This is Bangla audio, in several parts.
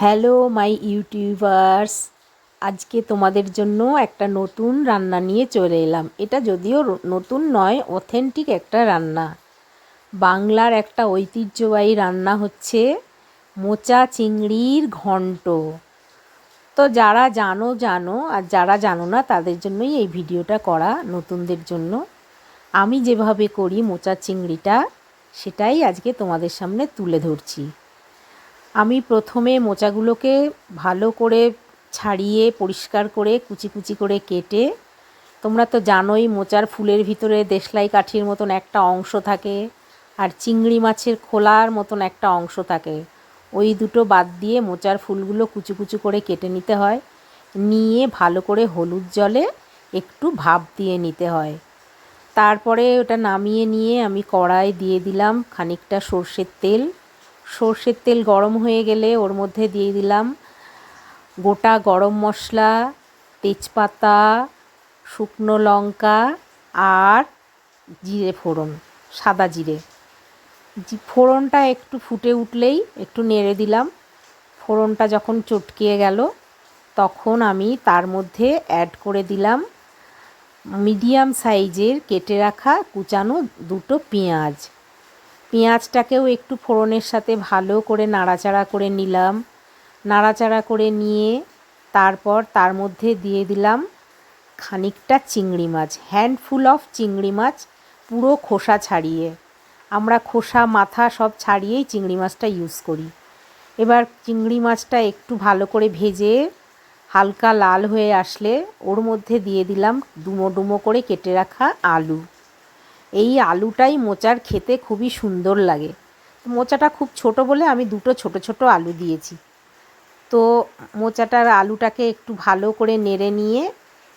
হ্যালো মাই ইউটিউবার্স, আজকে তোমাদের জন্য একটা নতুন রান্না নিয়ে চলে এলাম। এটা যদিও নতুন নয়, অথেন্টিক একটা রান্না। বাংলার একটা ঐতিহ্যবাহী রান্না হচ্ছে মোচা চিংড়ির ঘন্ট। তো যারা জানো জানো, আর যারা জানো না তাদের জন্যই এই ভিডিওটা করা, নতুনদের জন্য। আমি যেভাবে করি মোচা চিংড়িটা, সেটাই আজকে তোমাদের সামনে তুলে ধরছি। আমি প্রথমে মোচাগুলোকে ভালো করে ছাড়িয়ে পরিষ্কার করে কুচি কুচি করে কেটে, তোমরা তো জানোই মোচার ফুলের ভিতরে দেশলাই কাঠির মতন একটা অংশ থাকে, আর চিংড়ি মাছের খোলার মতন একটা অংশ থাকে। ওই দুটো বাদ দিয়ে মোচার ফুলগুলো কুচু কুচু করে কেটে নিতে হয়। নিয়ে ভালো করে হলুদ জলে একটু ভাপ দিয়ে নিতে হয়। তারপরে ওটা নামিয়ে নিয়ে আমি কড়াই দিয়ে দিলাম খানিকটা সর্ষের তেল। সর্ষের তেল গরম হয়ে গেলে ওর মধ্যে দিয়ে দিলাম গোটা গরম মশলা, তেজপাতা, শুকনো লঙ্কা আর জিরে ফোড়ন, সাদা জিরে। ফোড়নটা একটু ফুটে উঠলেই একটু নেড়ে দিলাম। ফোড়নটা যখন চটকিয়ে গেল তখন আমি তার মধ্যে অ্যাড করে দিলাম মিডিয়াম সাইজের কেটে রাখা কুচানো দুটো পেঁয়াজ। পেঁয়াজটাকেও একটু ফোড়নের সাথে ভালো করে নাড়াচাড়া করে নিলাম। নাড়াচাড়া করে নিয়ে তারপর তার মধ্যে দিয়ে দিলাম খানিকটা চিংড়ি মাছ, হ্যান্ডফুল অফ চিংড়ি মাছ, পুরো খোসা ছাড়িয়ে। আমরা খোসা মাথা সব ছাড়িয়েই চিংড়ি মাছটা ইউজ করি। এবার চিংড়ি মাছটা একটু ভালো করে ভেজে হালকা লাল হয়ে আসলে ওর মধ্যে দিয়ে দিলাম ডুমো ডুমো করে কেটে রাখা আলু। এই আলুটাই মোচার খেতে খুবই সুন্দর লাগে। মোচাটা খুব ছোট বলে আমি দুটো ছোট ছোট আলু দিয়েছি। তো মোচাটার আলুটাকে একটু ভালো করে নেড়ে নিয়ে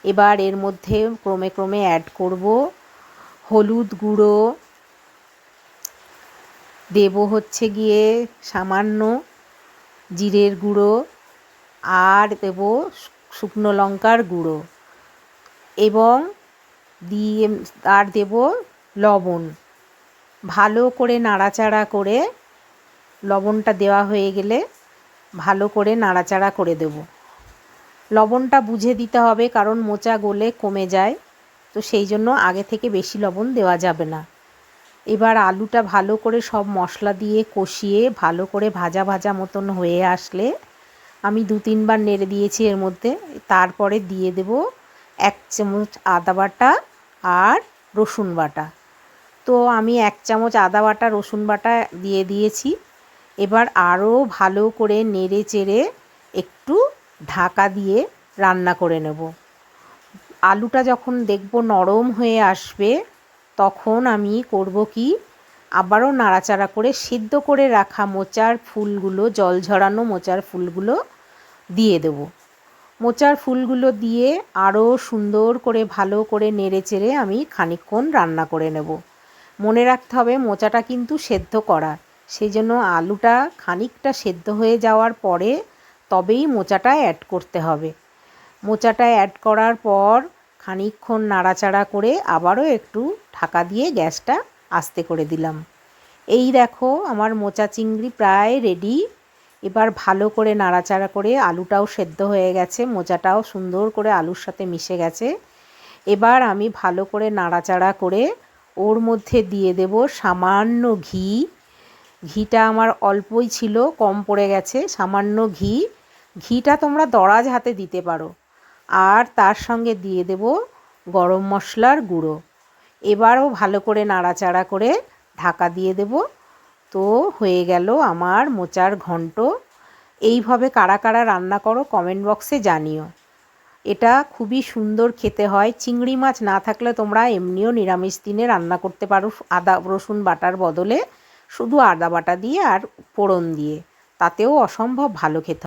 এবার এর মধ্যে ক্রমে ক্রমে অ্যাড করব হলুদ গুঁড়ো, দেব হচ্ছে গিয়ে সামান্য জিরের গুঁড়ো, আর দেব শুকনো লঙ্কার গুঁড়ো, এবং দিয়ে আর দেব লবণ। ভালো করে নাড়াচাড়া করে লবণটা দেওয়া হয়ে গেলে ভালো করে নাড়াচাড়া করে দেব। লবণটা বুঝে দিতে হবে, কারণ মোচা গলে কমে যায়, তো সেই জন্য আগে থেকে বেশি লবণ দেওয়া যাবে না। এবার আলুটা ভালো করে সব মশলা দিয়ে কষিয়ে ভালো করে ভাজা ভাজা মতন হয়ে আসলে আমি 2-3 বার নেড়ে দিয়েছি এর মধ্যে। তারপরে দিয়ে দেব 1 চামচ আদা বাটা আর রসুন বাটা। তো আমি 1 চামচ আদা বাটা রসুন বাটা দিয়ে দিয়েছি। এবার আরও ভালো করে নেড়ে চেড়ে একটু ঢাকা দিয়ে রান্না করে নেব। আলুটা যখন দেখব নরম হয়ে আসবে তখন আমি করব কি, আবারও নাড়াচাড়া করে সিদ্ধ করে রাখা মোচার ফুলগুলো, জল ঝরানো মোচার ফুলগুলো দিয়ে দেব। মোচার ফুলগুলো দিয়ে আরও সুন্দর করে ভালো করে নেড়ে চেড়ে আমি খানিকক্ষণ রান্না করে নেব। মনে রাখতে হবে মোচাটা কিন্তু সেদ্ধ করা, সেই জন্য আলুটা খানিকটা সেদ্ধ হয়ে যাওয়ার পরে তবেই মোচাটা অ্যাড করতে হবে। মোচাটা অ্যাড করার পর খানিকক্ষণ নাড়াচাড়া করে আবারও একটু ঢাকা দিয়ে গ্যাসটা আস্তে করে দিলাম। এই দেখো আমার মোচা চিংড়ি প্রায় রেডি। এবার ভালো করে নাড়াচাড়া করে আলুটাও সেদ্ধ হয়ে গেছে, মোচাটাও সুন্দর করে আলুর সাথে মিশে গেছে। এবার আমি ভালো করে নাড়াচাড়া করে ওর মধ্যে দিয়ে দেব সামান্য ঘি। ঘিটা আমার অল্পই ছিল, কম পড়ে গেছে, সামান্য ঘি। ঘিটা তোমরা দরাজ হাতে দিতে পারো। আর তার সঙ্গে দিয়ে দেব গরম মশলার গুঁড়ো। এবারও ভালো করে নাড়াচাড়া করে ঢাকা দিয়ে দেব। তো হয়ে গেল আমার মোচার ঘন্ট। এইভাবে কারা কারা রান্না করো কমেন্ট বক্সে জানিও। এটা খুবই সুন্দর খেতে হয়। চিংড়ি মাছ না থাকলে তোমরা এমনিও নিরামিষ দিনে রান্না করতে পারো আদা রসুন বাটার বদলে, শুধু আদা বাটা দিয়ে আর ফোড়ন দিয়ে, তাতেও অসম্ভব ভালো খেতে হয়।